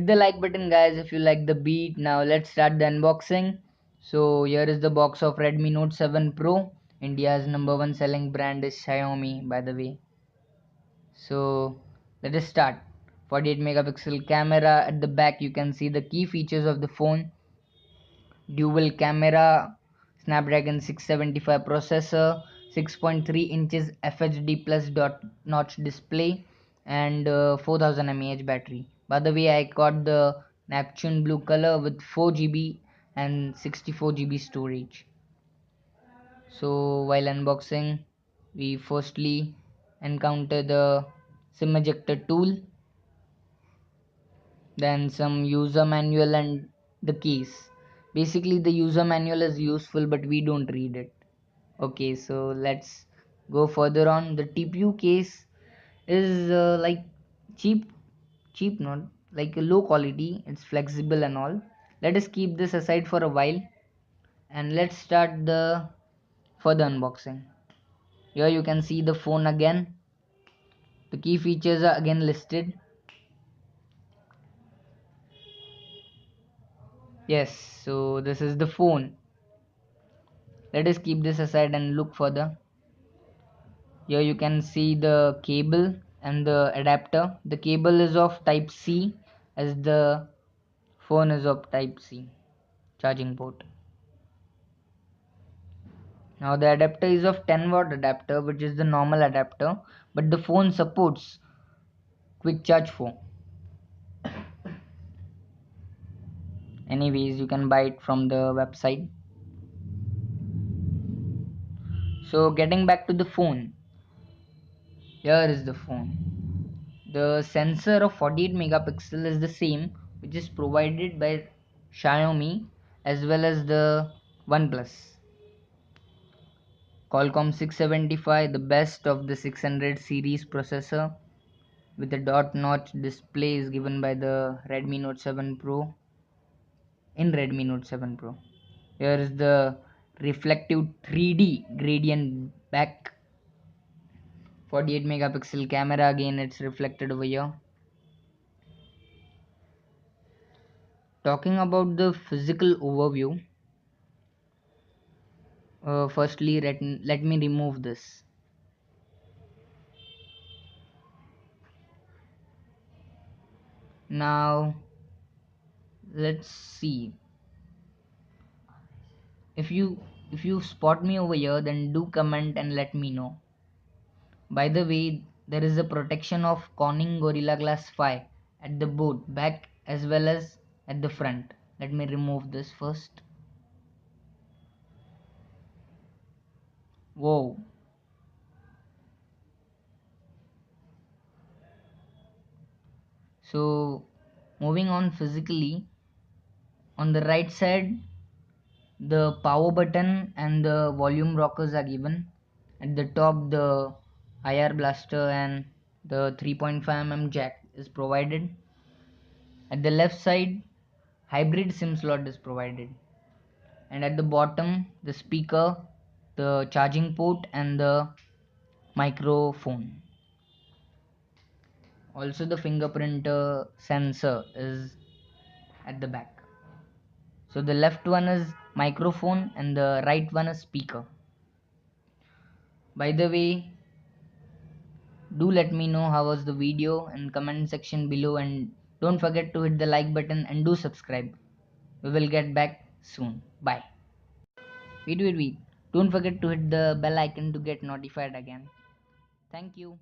Hit the like button, guys, if you like the beat. Now let's start the unboxing. So here is the box of Redmi Note 7 Pro. India's #1 selling brand is Xiaomi, by the way. So let us start. 48 megapixel camera. At the back you can see the key features of the phone. Dual camera, Snapdragon 675 processor, 6.3 inches FHD plus dot notch display, and 4000 mAh battery. By the way, I got the Neptune blue color with 4 GB and 64 GB storage. So while unboxing, we firstly encounter the SIM ejector tool, then some user manual and the case. Basically the user manual is useful, but we don't read it. Okay, so let's go further on. The TPU case is like cheap, not like a low quality. It's flexible and all. Let us keep this aside for a while, and let's start the further unboxing. Here you can see the phone again. The key features are again listed. Yes, so this is the phone. Let us keep this aside and look further. Here you can see the cable and the adapter. The cable is of type C, as the phone is of type C charging port. Now the adapter is of 10-watt adapter, which is the normal adapter, but the phone supports quick charge phone. Anyways, you can buy it from the website. So getting back to the phone, here is the phone. The sensor of 48 megapixel is the same, which is provided by Xiaomi as well as the OnePlus. Qualcomm 675, the best of the 600 series processor with a dot notch display is given by the Redmi Note 7 Pro in Redmi Note 7 Pro. Here is the reflective 3D gradient back. 48 megapixel camera, again it's reflected over here. Talking about the physical overview, firstly let me remove this. Now let's see. If you spot me over here, then do comment and let me know. By the way, there is a protection of Corning Gorilla Glass 5 at the both back as well as at the front. Let me remove this first. Whoa. So moving on physically, on the right side the power button and the volume rockers are given. At the top the IR blaster and the 3.5 mm jack is provided. At the left side hybrid SIM slot is provided, and at the bottom the speaker, the charging port and the microphone. Also the fingerprint sensor is at the back. So the left one is microphone and the right one is speaker. By the way, do let me know how was the video in comment section below, and don't forget to hit the like button and do subscribe. We will get back soon. Bye. Wait. Don't forget to hit the bell icon to get notified again. Thank you.